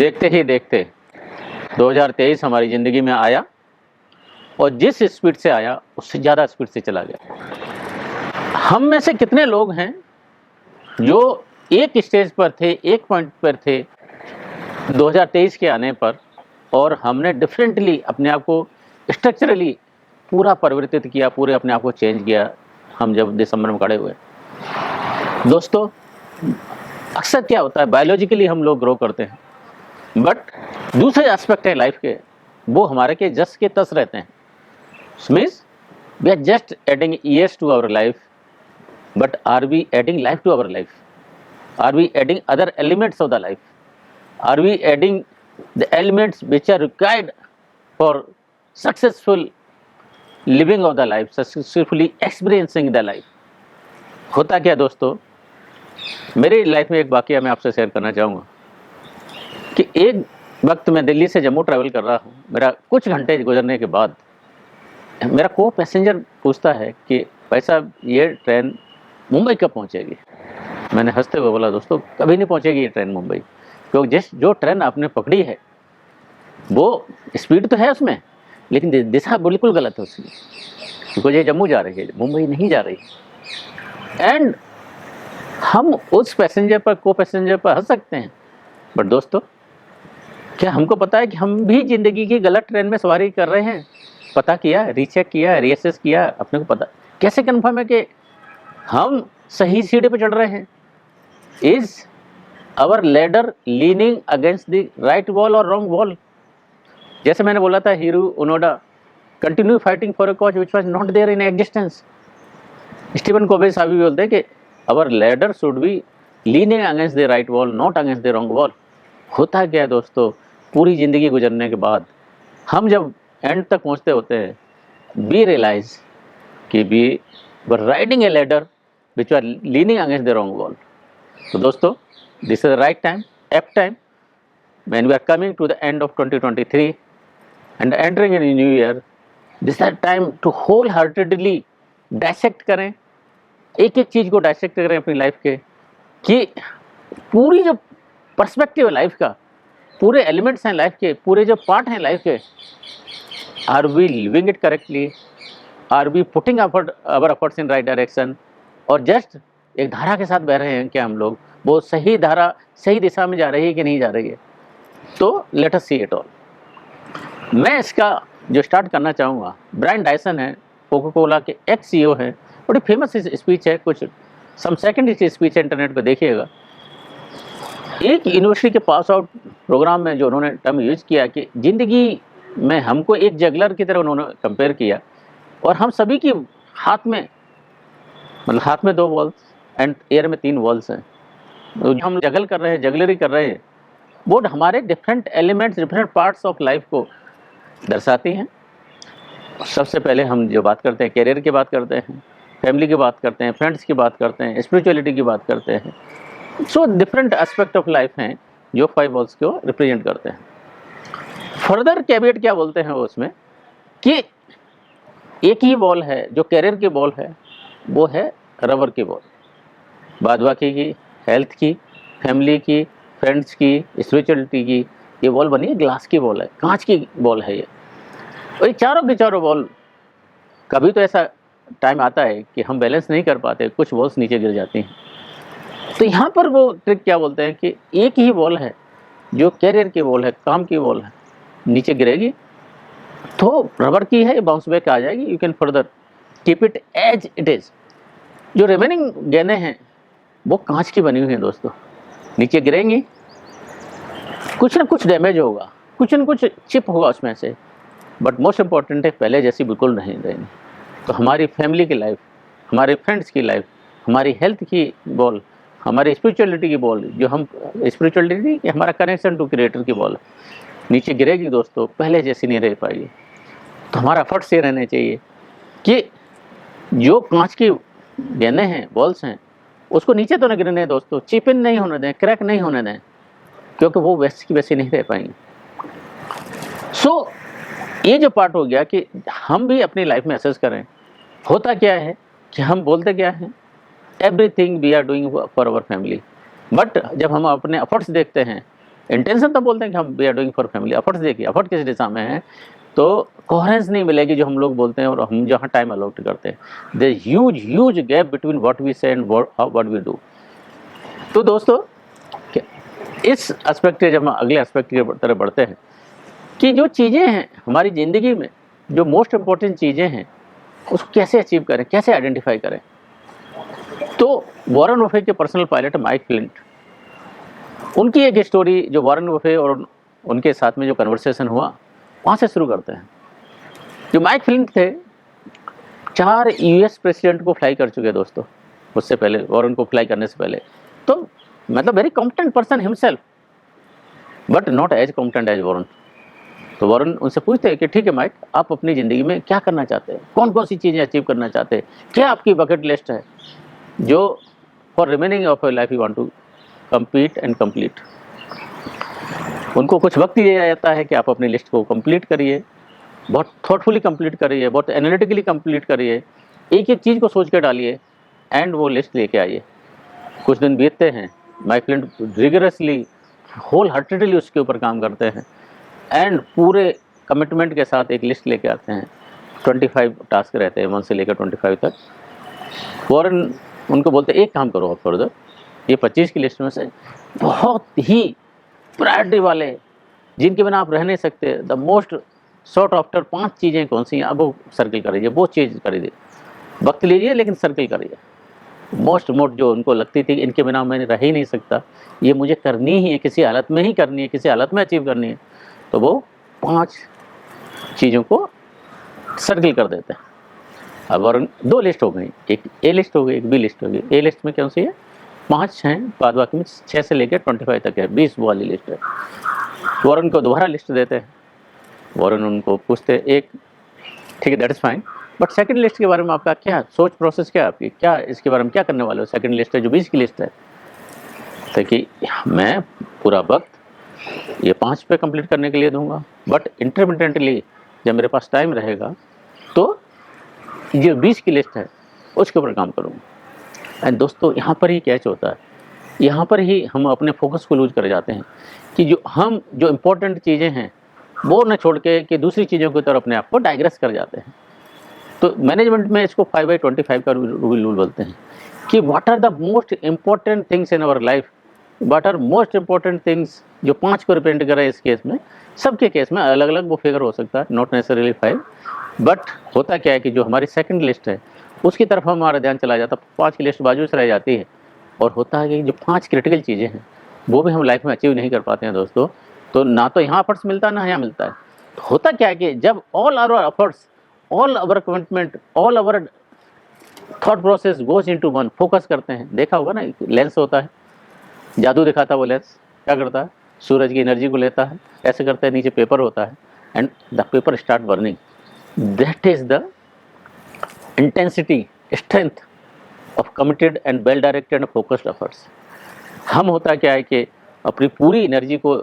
देखते ही देखते 2023 हमारी ज़िंदगी में आया और जिस स्पीड से आया उससे ज़्यादा स्पीड से चला गया। हम में से कितने लोग हैं जो एक स्टेज पर थे, एक पॉइंट पर थे 2023 के आने पर, और हमने डिफरेंटली अपने आप को स्ट्रक्चरली पूरा परिवर्तित किया, पूरे अपने आप को चेंज किया हम जब दिसंबर में खड़े हुए। दोस्तों, अक्सर क्या होता है, बायोलॉजिकली हम लोग ग्रो करते हैं, बट दूसरे एस्पेक्ट है लाइफ के, वो हमारे के जस के तस रहते हैं। Means we are just adding years to our life, but are we adding life to our life? Are we adding other elements of the life? Are we adding the elements which are required for successful living of the life, successfully experiencing the life? होता क्या दोस्तों, मेरी life में एक वाकया मैं आपसे share करना चाहूँगा कि एक वक्त मैं दिल्ली से जम्मू ट्रैवल कर रहा हूँ। मेरा कुछ घंटे गुजरने के बाद मेरा को पैसेंजर पूछता है कि भाई साहब, ये ट्रेन मुंबई कब पहुँचेगी? मैंने हंसते हुए बोला, दोस्तों कभी नहीं पहुँचेगी ये ट्रेन मुंबई, क्योंकि जो ट्रेन आपने पकड़ी है वो स्पीड तो है उसमें, लेकिन दिशा बिल्कुल गलत है उसकी, क्योंकि ये जम्मू जा रही है, मुंबई नहीं जा रही। एंड हम उस पैसेंजर पर, को पैसेंजर पर हंस सकते हैं, बट दोस्तों क्या हमको पता है कि हम भी ज़िंदगी की गलत ट्रेन में सवारी कर रहे हैं? पता किया, रीचेक किया, रीअसेस किया, अपने को पता कैसे कन्फर्म है कि हम सही सीढ़ी पर चढ़ रहे हैं? Is our ladder leaning against the right wall और रॉन्ग वॉल? जैसे मैंने बोला था, Hiroo Onoda continue fighting for a cause which was not there in existence. Steven Covey साहब भी बोलते हैं कि our ladder should be leaning against the right wall, not against the wrong wall. होता क्या है दोस्तों, पूरी ज़िंदगी गुजरने के बाद हम जब एंड तक पहुंचते होते हैं, वी रियलाइज कि we were riding a ladder which are leaning against the wrong wall. तो दोस्तों, this is the right time, apt time, when we are coming to the end of 2023 and entering in a new year, this is the time to wholeheartedly dissect करें, एक एक चीज़ को dissect करें अपनी life के, कि पूरी जो पर्सपेक्टिव है लाइफ का, पूरे एलिमेंट्स हैं लाइफ के, पूरे जो पार्ट हैं लाइफ के, are we living it correctly? Are we putting our efforts in right direction? और जस्ट एक धारा के साथ बह रहे हैं क्या हम लोग? वो सही धारा, सही दिशा में जा रही है कि नहीं जा रही है? तो let us see it all. मैं इसका जो स्टार्ट करना चाहूँगा, ब्रायन डायसन है, कोका कोला के एक्स सीईओ हैं, बड़ी फेमस स्पीच है, कुछ सम सेकंड की स्पीच है, इंटरनेट पर देखिएगा। एक यूनिवर्सिटी के पास आउट प्रोग्राम में जो उन्होंने टर्म यूज किया कि ज़िंदगी में हमको एक जगलर की तरह उन्होंने कंपेयर किया, और हम सभी की हाथ में, मतलब हाथ में 2 बॉल्स एंड एयर में 3 बॉल्स हैं। तो जो हम जगल कर रहे हैं, जगलरी कर रहे हैं, वो हमारे different elements, different parts of life को दर्शाती हैं। सबसे पहले हम जो बात करते हैं, कैरियर की बात करते हैं, फैमिली की बात करते हैं, फ्रेंड्स की बात करते हैं, स्पिरिचुअलिटी की बात करते हैं। So different aspect of life हैं जो 5 बॉल्स को रिप्रेजेंट करते हैं। फर्दर कैविएट क्या बोलते हैं वो उसमें, कि एक ही बॉल है जो कैरियर की बॉल है, वो है रबर की बॉल। बाद बाकी की हेल्थ की, फैमिली की, फ्रेंड्स की, स्पिरिचुअलिटी की, ये बॉल बनी है ग्लास की बॉल है, कांच की बॉल है ये। और ये चारों के चारों बॉल, कभी तो ऐसा टाइम आता है कि हम बैलेंस नहीं कर पाते, कुछ बॉल्स नीचे गिर जाती हैं। तो यहाँ पर वो ट्रिक क्या बोलते हैं कि एक ही बॉल है जो कैरियर की बॉल है, काम की बॉल है, नीचे गिरेगी तो रबर की है, बाउंस बैक आ जाएगी, you can further keep it as it is. जो रिमेनिंग गेंदें हैं वो कांच की बनी हुई हैं दोस्तों, नीचे गिरेंगी, कुछ ना कुछ डैमेज होगा, कुछ न कुछ चिप होगा उसमें से, बट मोस्ट इम्पॉर्टेंट है पहले जैसी बिल्कुल नहीं रहेंगी। तो हमारी फैमिली की लाइफ, हमारे फ्रेंड्स की लाइफ, हमारी हेल्थ की बॉल, हमारी स्पिरिचुअलिटी की बॉल, जो हम स्पिरिचुअलिटी हमारा कनेक्शन टू क्रिएटर की बॉल नीचे गिरेगी दोस्तों, पहले जैसी नहीं रह पाएगी। तो हमारा एफर्ट्स ये रहने चाहिए कि जो कांच की गेंदें हैं, बॉल्स हैं, उसको नीचे तो नहीं गिरने दें दोस्तों, चिप इन नहीं होने दें, क्रैक नहीं होने दें, क्योंकि वो वैसी की वैसी नहीं रह पाएंगी। सो ये जो पार्ट हो गया कि हम भी अपनी लाइफ में असेस करें। होता क्या है कि हम बोलते क्या हैं, everything we are doing for our family, but जब हम अपने एफर्ट्स देखते हैं इंटेंशन तो बोलते हैं कि हम we are doing for family, efforts देखिए एफर्ट किस दिशा में है, तो कोहेरेंस नहीं मिलेगी जो हम लोग बोलते हैं और हम जहाँ टाइम अलॉट करते हैं। There is huge gap between what we say and what we do. तो दोस्तों इस एस्पेक्ट के, जब हम अगले एस्पेक्ट की तरफ बढ़ते हैं कि जो चीज़ें हैं हमारी ज़िंदगी में, जो मोस्ट इम्पोर्टेंट चीज़ें हैं, उसको कैसे अचीव करें, कैसे आइडेंटिफाई करें। तो वॉरेन बफे के पर्सनल पायलट माइक फ्लिंट, उनकी एक स्टोरी जो वॉरेन बफे और उनके साथ में जो कन्वर्सेशन हुआ वहाँ से शुरू करते हैं। जो माइक फ्लिंट थे 4 यूएस प्रेसिडेंट को फ्लाई कर चुके दोस्तों, उससे पहले, वॉरेन को फ्लाई करने से पहले। तो मतलब very competent person himself, but not as competent as Warren. तो वॉरेन उनसे पूछते हैं कि ठीक है माइक, आप अपनी ज़िंदगी में क्या करना चाहते हैं, कौन कौन सी चीज़ें अचीव करना चाहते हैं, क्या आपकी बकेट लिस्ट है जो for remaining of your life you want to complete and complete. उनको कुछ वक्त दिया जाता है कि आप अपनी लिस्ट को कंप्लीट करिए, बहुत थॉटफुली कंप्लीट करिए, बहुत एनालिटिकली कंप्लीट करिए, एक एक चीज़ को सोच के डालिए एंड वो लिस्ट लेके आइए। कुछ दिन बीतते हैं, Mike Flint rigorously wholeheartedly उसके ऊपर काम करते हैं एंड पूरे कमिटमेंट के साथ एक लिस्ट लेके आते हैं। 25 टास्क रहते हैं 1 से लेकर 25 तक। वॉरेन उनको बोलते हैं एक काम करो आप फर्दर, ये 25 की लिस्ट में से बहुत ही प्रायोरिटी वाले, जिनके बिना आप रह नहीं सकते, द मोस्ट शॉर्ट आफ्टर 5 चीज़ें कौन सी हैं, अब वो सर्किल करिए, वो चीज़ करिए, वक्त लीजिए लेकिन सर्किल करिए। मोस्ट जो उनको लगती थी इनके बिना मैं रह ही नहीं सकता, ये मुझे करनी ही है, किसी हालत में ही करनी है, किसी हालत में अचीव करनी है, तो वो 5 चीज़ों को सर्किल कर देते हैं। अब और 2 लिस्ट हो गई, एक ए लिस्ट हो गई, एक बी लिस्ट हो गई। ए लिस्ट में कौन सी है, 5 हैं, बाद बाकी में 6 से लेकर 25 तक है, 20 वाली लिस्ट है। वॉरेन को दोबारा लिस्ट देते हैं। वॉरेन उनको पूछते हैं एक, ठीक है that is fine, but second list के बारे में आपका क्या सोच प्रोसेस, क्या आपकी, क्या इसके बारे में क्या करने वाले हो। सेकंड लिस्ट है जो 20 की लिस्ट है, तो कि मैं पूरा वक्त ये 5 पे कंप्लीट करने के लिए दूंगा, बट इंटरमिटेंटली जब मेरे पास टाइम रहेगा तो ये 20 की लिस्ट है उसके ऊपर काम करूँगा। एंड दोस्तों यहाँ पर ही कैच होता है, यहाँ पर ही हम अपने फोकस को लूज कर जाते हैं कि जो इम्पोर्टेंट चीज़ें हैं वो न छोड़ के कि दूसरी चीज़ों की तरफ अपने आप को डाइग्रेस कर जाते हैं। तो मैनेजमेंट में इसको 5/25 का रूल बोलते हैं कि what are the most important things in our life, what are most important things, जो 5 को रिप्रेजेंट कर रहे हैं इस केस में। सबके केस में अलग अलग वो फिगर हो सकता है, नॉट नेसेसरीली 5, बट होता क्या है कि जो हमारी सेकंड लिस्ट है उसकी तरफ हमारा ध्यान चला जाता है, 5 की लिस्ट बाजू से रह जाती है, और होता है कि जो 5 क्रिटिकल चीज़ें हैं वो भी हम लाइफ में अचीव नहीं कर पाते हैं दोस्तों। तो ना तो यहाँ एफर्ट्स मिलता है ना यहाँ मिलता है। तो होता क्या है कि जब all our efforts, all our commitment, all our thought process goes into one, focus करते हैं, देखा होगा ना लेंस होता है, जादू दिखाता है वो लेंस, क्या करता है, सूरज की एनर्जी को लेता है, ऐसे करते हैं, नीचे पेपर होता है and the paper start burning. That is the intensity, strength of committed and well directed focused efforts. हम होता क्या है कि अपनी पूरी एनर्जी को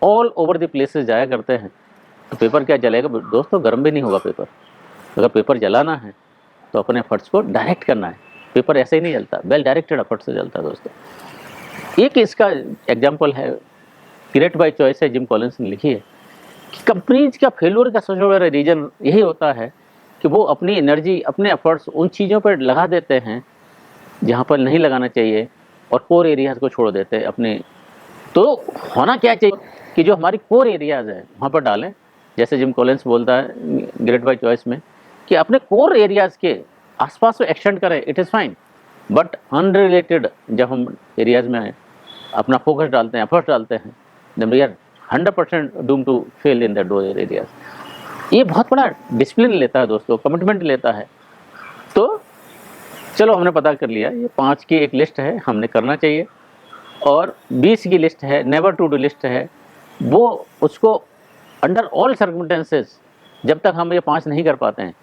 ऑल ओवर द प्लेसेस जाया करते हैं, तो पेपर क्या जलेगा दोस्तों, गर्म भी नहीं होगा पेपर। अगर पेपर जलाना है तो अपने एफर्ट्स को डायरेक्ट करना है, पेपर ऐसे ही नहीं जलता, वेल डायरेक्टेड एफर्ट से जलता है दोस्तों। एक इसका एग्जाम्पल है, क्रिएट बाय चॉइस है, जिम कॉलिंस ने लिखी है कि कंपनीज का फेल्योर का सबसे बड़ा रीजन यही होता है कि वो अपनी एनर्जी, अपने एफर्ट्स उन चीज़ों पर लगा देते हैं जहाँ पर नहीं लगाना चाहिए, और कोर एरियाज़ को छोड़ देते हैं अपने। तो होना क्या चाहिए कि जो हमारी कोर एरियाज़ है वहाँ पर डालें, जैसे जिम कॉलिंस बोलता है ग्रेट बाय चॉइस में कि अपने कोर एरियाज़ के आसपास में एक्सटेंड करें, it is fine, but unrelated जब हम एरियाज़ में अपना फोकस डालते हैं, एफर्ट्स डालते हैं, then we are 100% doom to fail in that those areas. ये बहुत बड़ा डिसिप्लिन लेता है दोस्तों, कमिटमेंट लेता है। तो चलो हमने पता कर लिया, ये 5 की एक लिस्ट है, हमने करना चाहिए, और 20 की लिस्ट है, नेवर टू डू लिस्ट है, वो उसको अंडर ऑल सर्कमस्टेंसेस जब तक हम ये 5 नहीं कर पाते हैं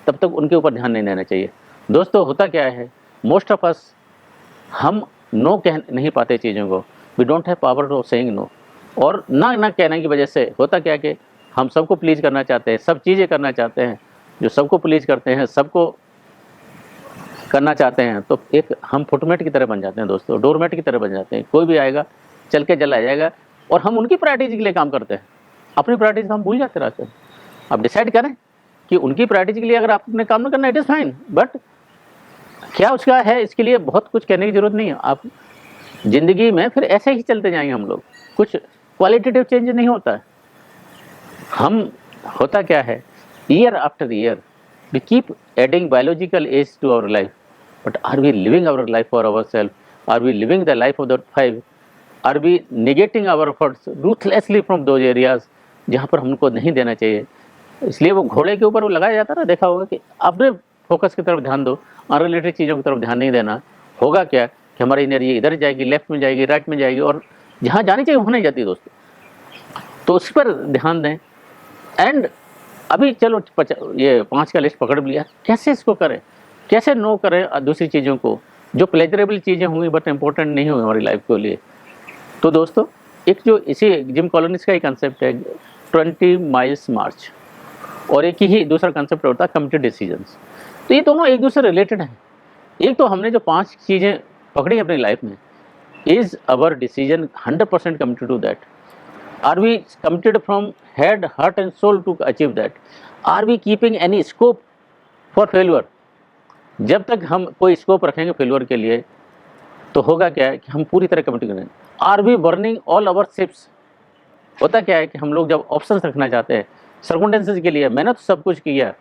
तब तक उनके ऊपर ध्यान नहीं देना चाहिए। दोस्तों होता क्या है, मोस्ट ऑफ अस हम नो कह नहीं पाते चीज़ों को, we don't have power of saying no, और ना कहने की वजह से होता क्या कि हम सबको प्लीज़ करना चाहते हैं, सब चीज़ें करना चाहते हैं, जो सबको प्लीज़ करते हैं, सबको करना चाहते हैं, तो एक हम फुटमेट की तरह बन जाते हैं दोस्तों, डोरमेट की तरह बन जाते हैं। कोई भी आएगा चल के चला जाएगा, और हम उनकी प्रायोरिटीज के लिए काम करते हैं, अपनी प्रायोरिटीज हम भूल जाते रहते हैं। आप डिसाइड करें कि उनकी प्रायोरिटीज के लिए अगर आपने काम ना करना, इट इज़ फाइन, बट क्या उसका है, इसके लिए बहुत कुछ कहने की जरूरत नहीं है। आप जिंदगी में फिर ऐसे ही चलते जाएंगे हम लोग, कुछ क्वालिटेटिव चेंज नहीं होता है। हम होता क्या है, year after year we keep adding biological age to our life, but are we living our life for ourself? Are we living the life of the 5? Are we negating our efforts ruthlessly from those areas जहाँ पर हमको नहीं देना चाहिए? इसलिए वो घोड़े के ऊपर वो लगाया जाता है ना, देखा होगा कि अपने फोकस की तरफ ध्यान दो, अनरिलेटेड चीज़ों की तरफ ध्यान नहीं देना। होगा क्या कि हमारी एनर्जी इधर जाएगी, लेफ्ट में जाएगी, राइट में जाएगी, और जहाँ जानी चाहिए वहाँ नहीं जाती दोस्तों। तो उस पर ध्यान दें। एंड अभी चलो ये 5 का लिस्ट पकड़ लिया, कैसे इसको करें, कैसे नो करें दूसरी चीज़ों को जो प्लेजरेबल चीज़ें होंगी बट इम्पोर्टेंट नहीं होंगी हमारी लाइफ के लिए। तो दोस्तों एक जो इसी जिम कॉलोनीज का ही कंसेप्ट है 20 माइल्स मार्च, और एक ही दूसरा कंसेप्ट होता है कमिटेड डिसीजंस। तो ये दोनों एक दूसरे रिलेटेड हैं। एक तो हमने जो 5 चीज़ें पकड़ी अपनी लाइफ में, is our decision 100% committed to that? Are we committed from head heart and soul to achieve that? Are we keeping any scope for failure? जब तक हम कोई स्कोप रखेंगे फेल्यूर के लिए तो होगा क्या है कि हम पूरी तरह कमिटेड करेंगे। Are we burning all our ships? होता क्या है कि हम लोग जब ऑप्शंस रखना चाहते हैं सर्कमस्टेंसेस के लिए, मैंने तो सब कुछ किया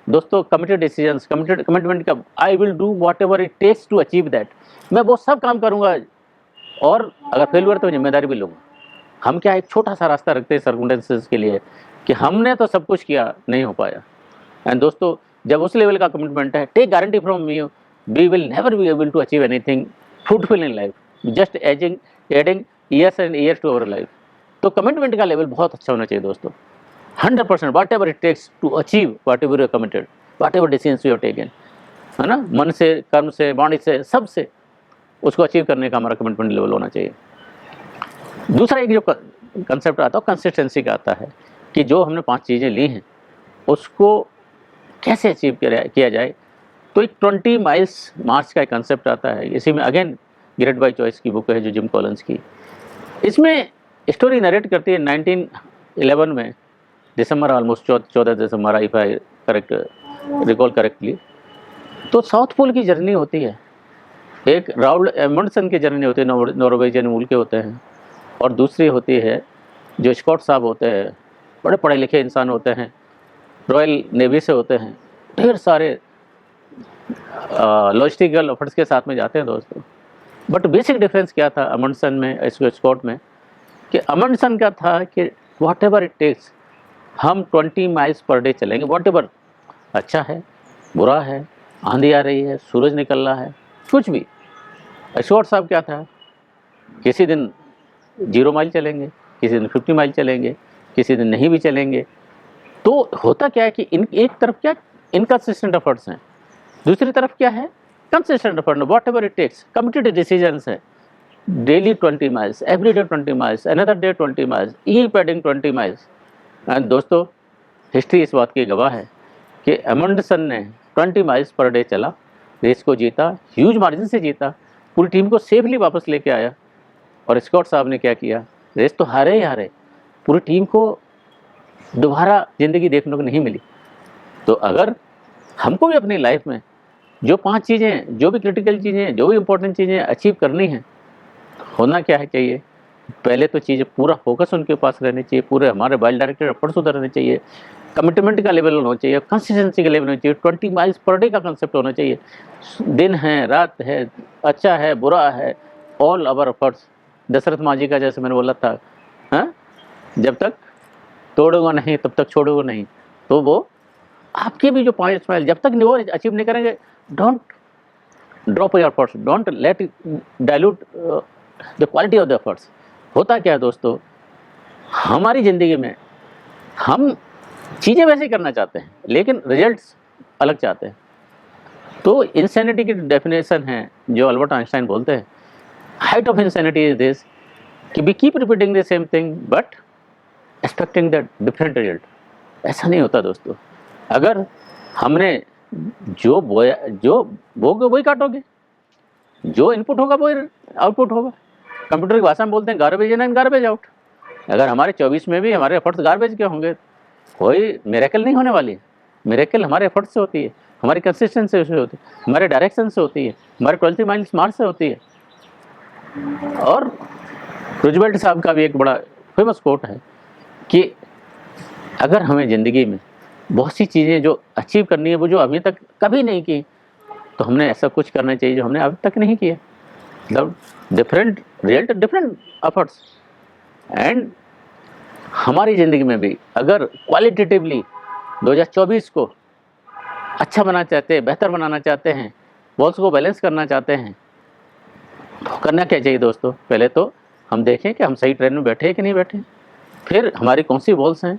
दोस्तों, कमिटेड डिसीजंस, कमिटमेंट का, I will do whatever it takes to achieve that, मैं वो सब काम करूँगा, और अगर फेल्यूर तो जिम्मेदारी भी लूँगा। हम क्या एक छोटा सा रास्ता रखते हैं सर्कमस्टेंसेस के लिए कि हमने तो सब कुछ किया, नहीं हो पाया। एंड दोस्तों जब उस लेवल का कमिटमेंट है, take guarantee from me, we will never be able to achieve anything fruitful in life, just adding years and years to our life. तो कमिटमेंट का लेवल बहुत अच्छा होना चाहिए दोस्तों, 100%, whatever it takes to achieve whatever you committed, whatever decisions you have taken, है ना, मन से, कर्म से, वाणी से, सब से उसको अचीव करने का हमारा कमिटमेंट लेवल होना चाहिए। दूसरा एक जो कंसेप्ट आता है कंसिस्टेंसी का आता है कि जो हमने 5 चीज़ें ली हैं उसको कैसे अचीव किया जाए। तो एक 20 माइल्स मार्च का एक कंसेप्ट आता है, इसी में अगेन ग्रेट बाय चॉइस की बुक है जो जिम कॉलिंस की। इसमें स्टोरी नरेट करती है 1911 में दिसंबर, ऑलमोस्ट 14 दिसंबर, if I correct recall correctly. तो साउथ पोल की जर्नी होती है, एक राउल एमंडसन की जर्नी होती है, नॉर्वेजियन मूल के होते हैं, और दूसरी होती है जो स्कॉट साहब होते हैं, बड़े पढ़े लिखे इंसान होते हैं, रॉयल नेवी से होते हैं, ढेर सारे लॉजिस्टिकल एफर्ट्स के साथ में जाते हैं दोस्तों। बट बेसिक डिफरेंस क्या था अमंडसन में, स्कॉट में, कि अमंडसन का था कि वॉट एवर इट टेक्स, हम 20 माइल्स पर डे चलेंगे, वॉट एवर, अच्छा है, बुरा है, आंधी आ रही है, सूरज निकल रहा है, कुछ भी। स्कॉट साहब क्या था, किसी दिन 0 माइल चलेंगे, किसी दिन 50 माइल चलेंगे, किसी दिन नहीं भी चलेंगे। तो होता क्या है कि एक तरफ क्या इनकंसिस्टेंट एफर्ट्स हैं, दूसरी तरफ क्या है consistent effort, whatever it takes, committed decisions है, daily 20 miles, every day 20 miles, another day 20 miles, keep adding 20 miles. And दोस्तों हिस्ट्री इस बात की गवाह है कि एमंडसन ने 20 माइल्स पर डे चला, रेस को जीता, ह्यूज मार्जिन से जीता, पूरी टीम को सेफली वापस लेके आया। और स्कॉट साहब ने क्या किया, रेस तो हारे ही हारे, पूरी टीम को दोबारा ज़िंदगी देखने को नहीं मिली। तो अगर हमको भी अपनी लाइफ में जो 5 चीज़ें, जो भी क्रिटिकल चीज़ें, जो भी इंपॉर्टेंट चीज़ें अचीव करनी हैं, होना क्या है चाहिए, पहले तो चीज़ें पूरा फोकस उनके पास रहनी चाहिए, पूरे हमारे वेल डायरेक्टेड एफर्ट्स उधर रहने चाहिए, कमिटमेंट का लेवल होना चाहिए, कंसिस्टेंसी का लेवल होना चाहिए, 20 माइल्स पर डे का कंसेप्ट होना चाहिए। दिन है, रात है, अच्छा है, बुरा है, all our efforts. Dashrath Manjhi का जैसे मैंने बोला था, हाँ, जब तक तोड़ोगा नहीं तब तक छोड़ोगा नहीं। तो वो आपके भी जो 5 माइल जब तक वो अचीव नहीं करेंगे, don't drop your efforts, don't let dilute the quality of the efforts. होता क्या है दोस्तों, हमारी ज़िंदगी में हम चीज़ें वैसे ही करना चाहते हैं लेकिन रिजल्ट्स अलग चाहते हैं। तो इंसैनिटी की डेफिनेशन है जो अल्बर्ट आइंस्टाइन बोलते हैं, height of insanity is this कि we keep repeating the same thing but expecting the different result. ऐसा नहीं होता दोस्तों, अगर हमने जो बोया, जो बोगे वही काटोगे, जो इनपुट होगा वही आउटपुट होगा। कंप्यूटर की भाषा में बोलते हैं garbage in and garbage out. अगर हमारे 24 में भी हमारे एफर्ट्स गार्बेज के होंगे, कोई मिरेकल नहीं होने वाली है। मिरेकल हमारे एफर्ट से होती है, हमारी कंसिस्टेंसी से होती है, हमारे डायरेक्शन से होती है, हमारे 20 माइल स्मार्ट से होती है। और रूजवेल्ट साहब का भी एक बड़ा फेमस कोट है कि अगर हमें ज़िंदगी में बहुत सी चीज़ें जो अचीव करनी है, वो जो अभी तक कभी नहीं की, तो हमने ऐसा कुछ करना चाहिए जो हमने अभी तक नहीं किया। मतलब different result, different efforts. And हमारी ज़िंदगी में भी अगर क्वालिटेटिवली 2024 को अच्छा बनाना चाहते हैं, बेहतर बनाना चाहते हैं, बॉल्स को बैलेंस करना चाहते हैं, तो करना क्या चाहिए दोस्तों? पहले तो हम देखें कि हम सही ट्रेन में बैठे हैं कि नहीं बैठे हैं, फिर हमारी कौन सी बॉल्स हैं,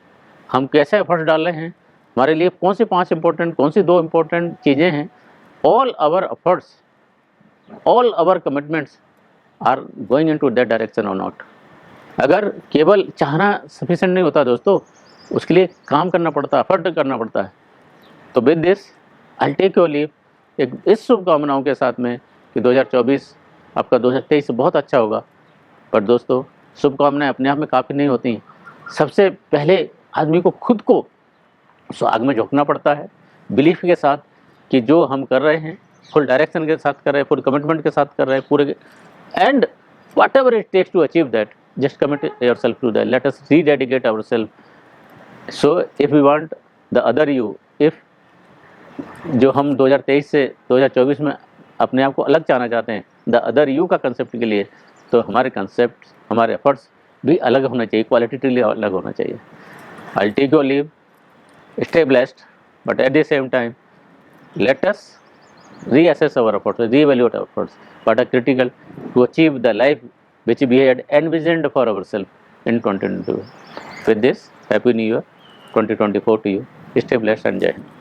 हम कैसे एफर्ट्स डाल रहे हैं, हमारे लिए कौन सी 5 इंपॉर्टेंट, कौन सी 2 इंपॉर्टेंट चीज़ें हैं। All our efforts, all our commitments are going into that direction और नॉट। अगर केवल चाहना सफिशिएंट नहीं होता दोस्तों, उसके लिए काम करना पड़ता है, एफर्ट करना पड़ता है। तो with this I take your leave, एक इस शुभकामनाओं के साथ में कि 2024 आपका 2023 बहुत अच्छा होगा। पर दोस्तों, शुभकामनाएं अपने आप में काफ़ी नहीं होती। सबसे पहले आदमी को खुद को उस आग में झोंकना पड़ता है, बिलीफ के साथ कि जो हम कर रहे हैं फुल डायरेक्शन के साथ कर रहे हैं, फुल कमिटमेंट के साथ कर रहे हैं पूरे। And whatever it takes to achieve that, just commit yourself to that, let us rededicate ourself. So if we want the other you, if जो हम 2023 से 2024 में अपने आप को अलग चाहना चाहते हैं, द अदर यू का कंसेप्ट के लिए, तो हमारे कंसेप्ट, हमारे एफर्ट्स भी अलग होना चाहिए, क्वालिटेटिवली अलग होना चाहिए। I take your leave, stay blessed, but at the same time let us reassess our efforts, reevaluate our efforts, what are critical to achieve the life which we had envisioned for ourselves in 2022. With this, happy new year 2024 to you. Stay blessed and jai Hind.